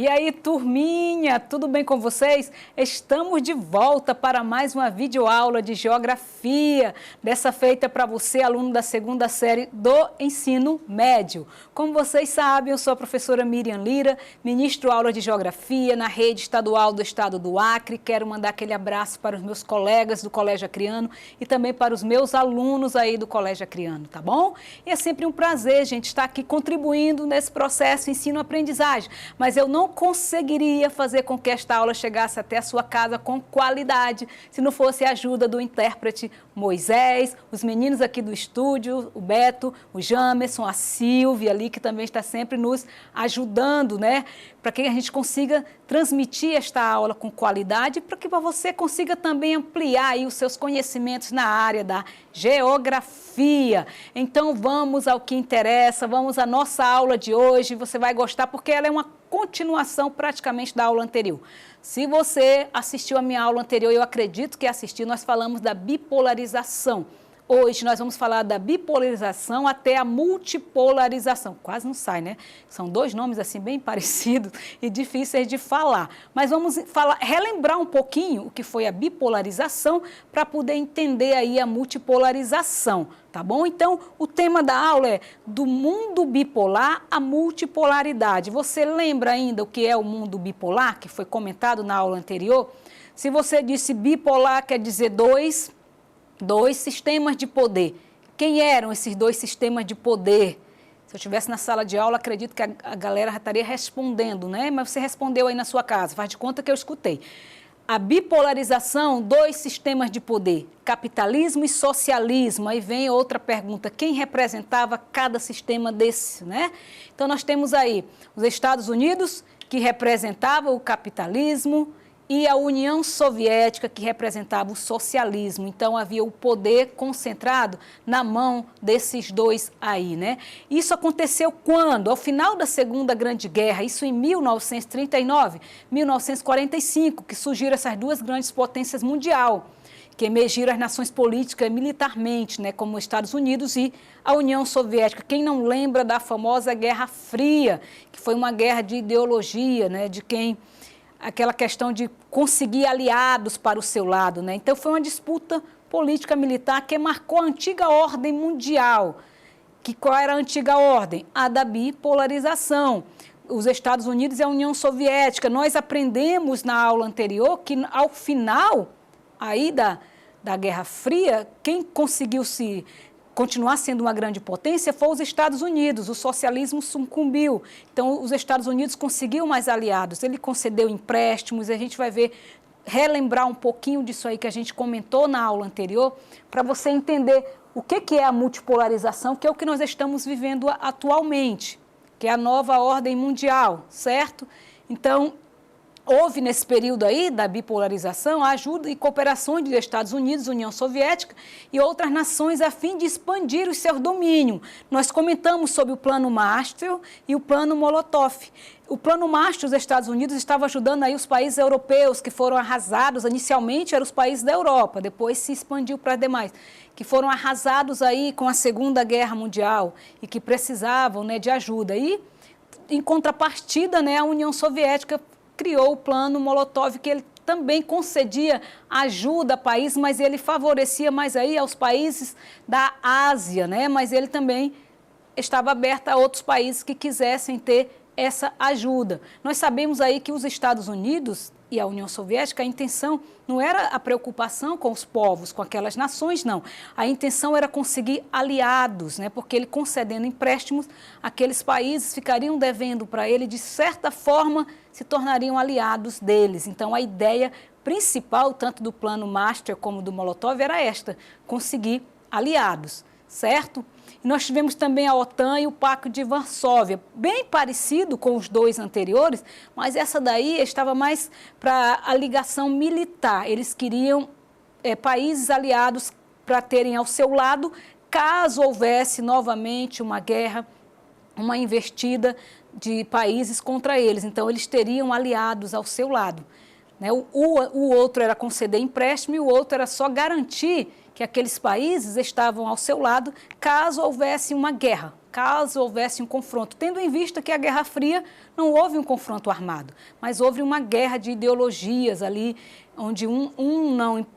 E aí, turminha, tudo bem com vocês? Estamos de volta para mais uma videoaula de Geografia, dessa feita para você, aluno da segunda série do ensino médio. Como vocês sabem, eu sou a professora Miriam Lira, ministro aula de Geografia na rede estadual do estado do Acre. Quero mandar aquele abraço para os meus colegas do Colégio Acreano e também para os meus alunos aí do Colégio Acreano, tá bom? E é sempre um prazer, gente, estar aqui contribuindo nesse processo ensino-aprendizagem, mas eu não conseguiria fazer com que esta aula chegasse até a sua casa com qualidade se não fosse a ajuda do intérprete Moisés, os meninos aqui do estúdio, o Beto, o Jamerson, a Silvia ali, que também está sempre nos ajudando, né? Para que a gente consiga transmitir esta aula com qualidade, para que você consiga também ampliar aí os seus conhecimentos na área da geografia. Então vamos ao que interessa, vamos à nossa aula de hoje, você vai gostar porque ela é uma continuação praticamente da aula anterior. Se você assistiu a minha aula anterior, eu acredito que assistiu, nós falamos da bipolarização. Hoje nós vamos falar da bipolarização até a multipolarização. Quase não sai, né? São dois nomes assim bem parecidos e difíceis de falar. Mas vamos relembrar um pouquinho o que foi a bipolarização para poder entender aí a multipolarização, tá bom? Então, o tema da aula é do mundo bipolar à multipolaridade. Você lembra ainda o que é o mundo bipolar, que foi comentado na aula anterior? Se você disse bipolar, quer dizer dois sistemas de poder. Quem eram esses dois sistemas de poder? Se eu estivesse na sala de aula, acredito que a galera já estaria respondendo, né? Mas você respondeu aí na sua casa, faz de conta que eu escutei. A bipolarização, dois sistemas de poder, capitalismo e socialismo. Aí vem outra pergunta, quem representava cada sistema desse, né? Então, nós temos aí os Estados Unidos, que representavam o capitalismo, e a União Soviética, que representava o socialismo. Então, havia o poder concentrado na mão desses dois aí, né? Isso aconteceu quando? Ao final da Segunda Grande Guerra, isso em 1939, 1945, que surgiram essas duas grandes potências mundiais, que emergiram as nações políticas militarmente, né, como os Estados Unidos e a União Soviética. Quem não lembra da famosa Guerra Fria, que foi uma guerra de ideologia, né, de quem... aquela questão de conseguir aliados para o seu lado, né? Então, foi uma disputa política militar que marcou a antiga ordem mundial. Qual era a antiga ordem? A da bipolarização. Os Estados Unidos e a União Soviética. Nós aprendemos na aula anterior que, ao final aí da Guerra Fria, quem conseguiu continuar sendo uma grande potência foi os Estados Unidos, o socialismo sucumbiu. Então, os Estados Unidos conseguiu mais aliados, ele concedeu empréstimos, a gente vai relembrar um pouquinho disso aí que a gente comentou na aula anterior, para você entender o que é a multipolarização, que é o que nós estamos vivendo atualmente, que é a nova ordem mundial, certo? Então, houve nesse período aí da bipolarização a ajuda e cooperações dos Estados Unidos, União Soviética e outras nações a fim de expandir o seu domínio. Nós comentamos sobre o Plano Marshall e o Plano Molotov. O Plano Marshall, os Estados Unidos estavam ajudando aí os países europeus que foram arrasados, inicialmente eram os países da Europa, depois se expandiu para as demais, que foram arrasados aí com a Segunda Guerra Mundial e que precisavam, né, de ajuda. E, em contrapartida, né, a União Soviética criou o plano Molotov, que ele também concedia ajuda a países, mas ele favorecia mais aí aos países da Ásia, né? Mas ele também estava aberto a outros países que quisessem ter essa ajuda. Nós sabemos aí que os Estados Unidos e a União Soviética, a intenção não era a preocupação com os povos, com aquelas nações, não. A intenção era conseguir aliados, né? Porque ele concedendo empréstimos, aqueles países ficariam devendo para ele, de certa forma, se tornariam aliados deles. Então, a ideia principal, tanto do plano Marshall como do Molotov, era esta, conseguir aliados, certo? E nós tivemos também a OTAN e o Pacto de Varsóvia, bem parecido com os dois anteriores, mas essa daí estava mais para a ligação militar. Eles queriam países aliados para terem ao seu lado, caso houvesse novamente uma guerra, uma investida de países contra eles. Então, eles teriam aliados ao seu lado, né? O outro era conceder empréstimo e o outro era só garantir que aqueles países estavam ao seu lado caso houvesse uma guerra, caso houvesse um confronto, tendo em vista que a Guerra Fria não houve um confronto armado, mas houve uma guerra de ideologias ali, onde um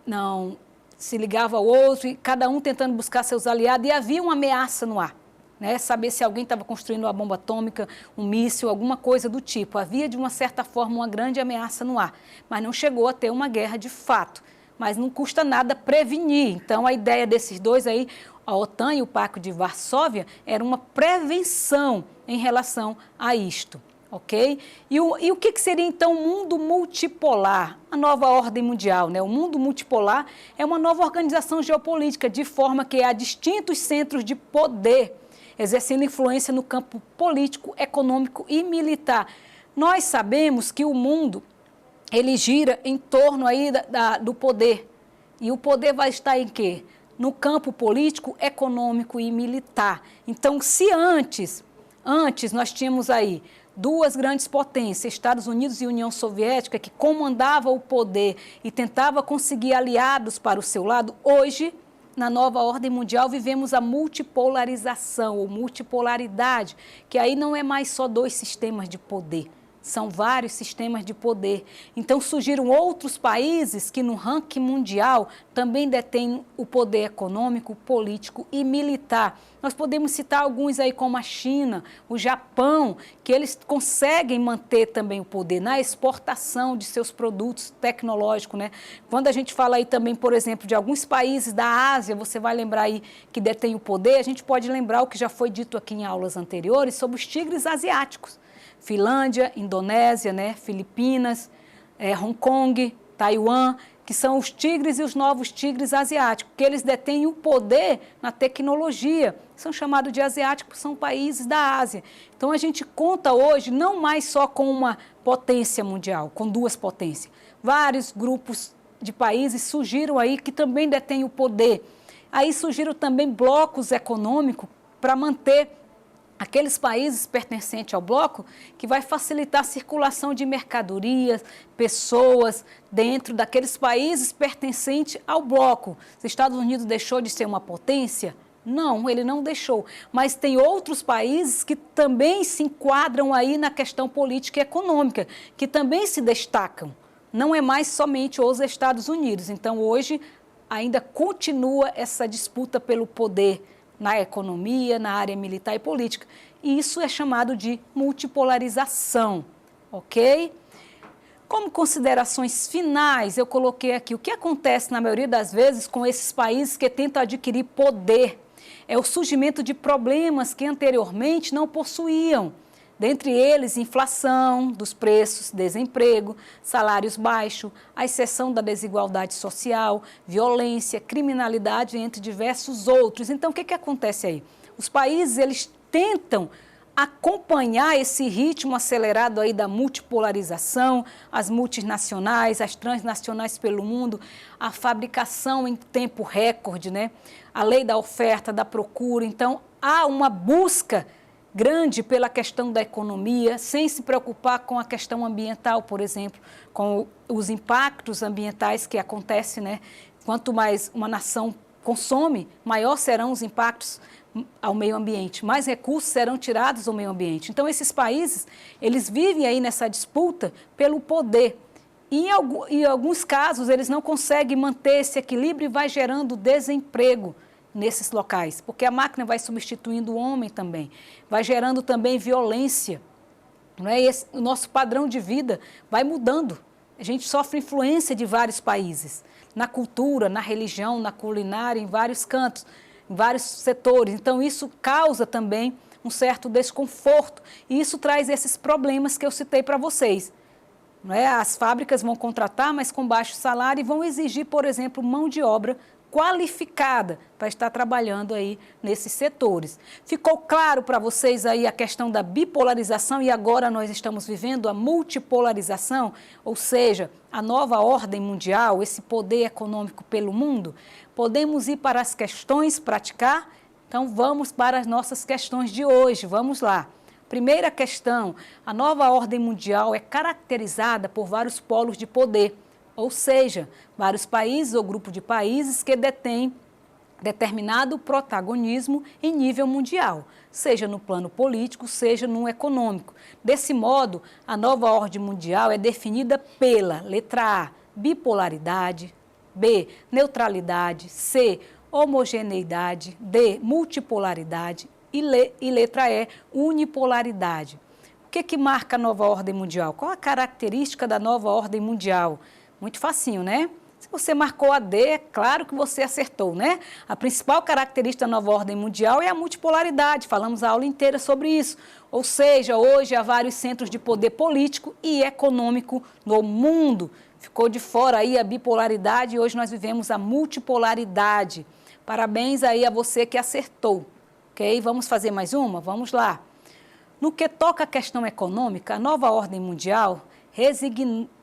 não se ligava ao outro, e cada um tentando buscar seus aliados, e havia uma ameaça no ar. Né, saber se alguém estava construindo uma bomba atômica, um míssil, alguma coisa do tipo. Havia, de uma certa forma, uma grande ameaça no ar, mas não chegou a ter uma guerra de fato. Mas não custa nada prevenir. Então, a ideia desses dois aí, a OTAN e o Pacto de Varsóvia, era uma prevenção em relação a isto. Ok? E o que seria, então, o mundo multipolar, a nova ordem mundial? Né? O mundo multipolar é uma nova organização geopolítica, de forma que há distintos centros de poder, exercendo influência no campo político, econômico e militar. Nós sabemos que o mundo, ele gira em torno aí do poder. E o poder vai estar em quê? No campo político, econômico e militar. Então, se antes nós tínhamos aí duas grandes potências, Estados Unidos e União Soviética, que comandavam o poder e tentava conseguir aliados para o seu lado, hoje, na nova ordem mundial, vivemos a multipolarização ou multipolaridade, que aí não é mais só dois sistemas de poder, são vários sistemas de poder. Então surgiram outros países que no ranking mundial também detêm o poder econômico, político e militar. Nós podemos citar alguns aí como a China, o Japão, que eles conseguem manter também o poder na exportação de seus produtos tecnológicos, né? Quando a gente fala aí também, por exemplo, de alguns países da Ásia, você vai lembrar aí que detém o poder, a gente pode lembrar o que já foi dito aqui em aulas anteriores sobre os tigres asiáticos. Finlândia, Indonésia, né, Filipinas, Hong Kong, Taiwan, que são os tigres e os novos tigres asiáticos, que eles detêm o poder na tecnologia, são chamados de asiáticos, são países da Ásia. Então, a gente conta hoje não mais só com uma potência mundial, com duas potências. Vários grupos de países surgiram aí que também detêm o poder. Aí surgiram também blocos econômicos para manter aqueles países pertencentes ao bloco, que vai facilitar a circulação de mercadorias, pessoas dentro daqueles países pertencentes ao bloco. Os Estados Unidos deixou de ser uma potência? Não, ele não deixou. Mas tem outros países que também se enquadram aí na questão política e econômica, que também se destacam. Não é mais somente os Estados Unidos. Então, hoje, ainda continua essa disputa pelo poder na economia, na área militar e política. E isso é chamado de multipolarização, ok? Como considerações finais, eu coloquei aqui o que acontece na maioria das vezes com esses países que tentam adquirir poder. É o surgimento de problemas que anteriormente não possuíam. Dentre eles, inflação dos preços, desemprego, salários baixos, a exceção da desigualdade social, violência, criminalidade, entre diversos outros. Então, o que acontece aí? Os países, eles tentam acompanhar esse ritmo acelerado aí da multipolarização, as multinacionais, as transnacionais pelo mundo, a fabricação em tempo recorde, né? A lei da oferta, da procura. Então, há uma busca grande pela questão da economia, sem se preocupar com a questão ambiental, por exemplo, com os impactos ambientais que acontecem, né? Quanto mais uma nação consome, maior serão os impactos ao meio ambiente, mais recursos serão tirados do meio ambiente. Então, esses países, eles vivem aí nessa disputa pelo poder. E em alguns casos, eles não conseguem manter esse equilíbrio e vai gerando desemprego nesses locais, porque a máquina vai substituindo o homem também, vai gerando também violência, não é? O nosso padrão de vida vai mudando, a gente sofre influência de vários países, na cultura, na religião, na culinária, em vários cantos, em vários setores, então isso causa também um certo desconforto e isso traz esses problemas que eu citei para vocês. Não é? As fábricas vão contratar, mas com baixo salário e vão exigir, por exemplo, mão de obra qualificada para estar trabalhando aí nesses setores. Ficou claro para vocês aí a questão da bipolarização e agora nós estamos vivendo a multipolarização, ou seja, a nova ordem mundial, esse poder econômico pelo mundo? Podemos ir para as questões, praticar? Então vamos para as nossas questões de hoje, vamos lá. Primeira questão, a nova ordem mundial é caracterizada por vários polos de poder, ou seja, vários países ou grupo de países que detêm determinado protagonismo em nível mundial, seja no plano político, seja no econômico. Desse modo, a nova ordem mundial é definida pela letra A, bipolaridade, B, neutralidade, C, homogeneidade, D, multipolaridade e letra E, unipolaridade. O que marca a nova ordem mundial? Qual a característica da nova ordem mundial? Muito facinho, né? Se você marcou a D, é claro que você acertou, né? A principal característica da nova ordem mundial é a multipolaridade, falamos a aula inteira sobre isso. Ou seja, hoje há vários centros de poder político e econômico no mundo. Ficou de fora aí a bipolaridade e hoje nós vivemos a multipolaridade. Parabéns aí a você que acertou, ok? Vamos fazer mais uma? Vamos lá. No que toca à questão econômica, a nova ordem mundial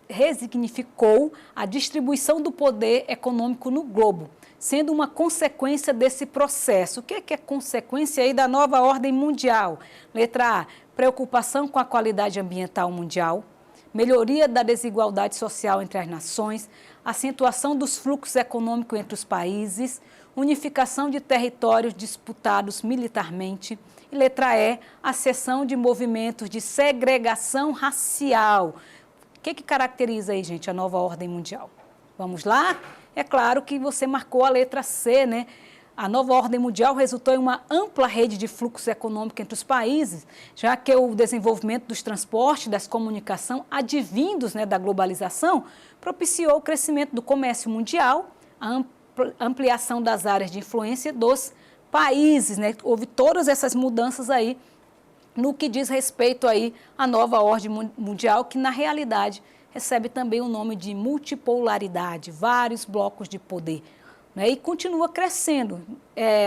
resignificou a distribuição do poder econômico no globo, sendo uma consequência desse processo. O que é consequência aí da nova ordem mundial? Letra A, preocupação com a qualidade ambiental mundial, melhoria da desigualdade social entre as nações, acentuação dos fluxos econômicos entre os países, unificação de territórios disputados militarmente. E letra E, a cessão de movimentos de segregação racial. O que caracteriza aí, gente, a nova ordem mundial? Vamos lá? É claro que você marcou a letra C, né? A nova ordem mundial resultou em uma ampla rede de fluxo econômico entre os países, já que o desenvolvimento dos transportes, das comunicações, advindos, né, da globalização, propiciou o crescimento do comércio mundial, a ampliação das áreas de influência dos países, né? Houve todas essas mudanças aí no que diz respeito aí à nova ordem mundial, que na realidade recebe também o nome de multipolaridade, vários blocos de poder, né? E continua crescendo.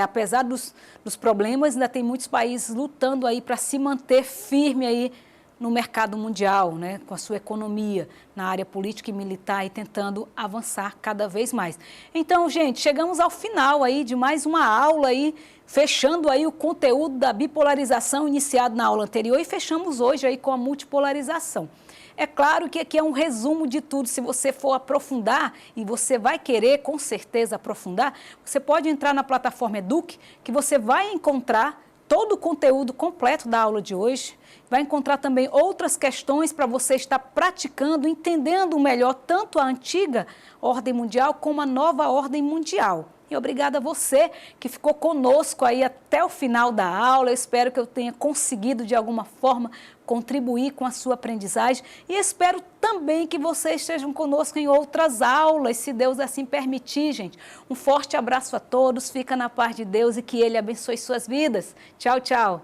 Apesar dos problemas, ainda tem muitos países lutando aí para se manter firme aí no mercado mundial, né, com a sua economia, na área política e militar e tentando avançar cada vez mais. Então, gente, chegamos ao final aí de mais uma aula aí, fechando aí o conteúdo da bipolarização iniciado na aula anterior e fechamos hoje aí com a multipolarização. É claro que aqui é um resumo de tudo. Se você for aprofundar, e você vai querer com certeza aprofundar, você pode entrar na plataforma Eduque, que você vai encontrar todo o conteúdo completo da aula de hoje, vai encontrar também outras questões para você estar praticando, entendendo melhor tanto a antiga ordem mundial como a nova ordem mundial. E obrigada a você que ficou conosco aí até o final da aula. Eu espero que eu tenha conseguido de alguma forma contribuir com a sua aprendizagem e espero também que vocês estejam conosco em outras aulas, se Deus assim permitir, gente. Um forte abraço a todos, fica na paz de Deus e que Ele abençoe suas vidas. Tchau, tchau.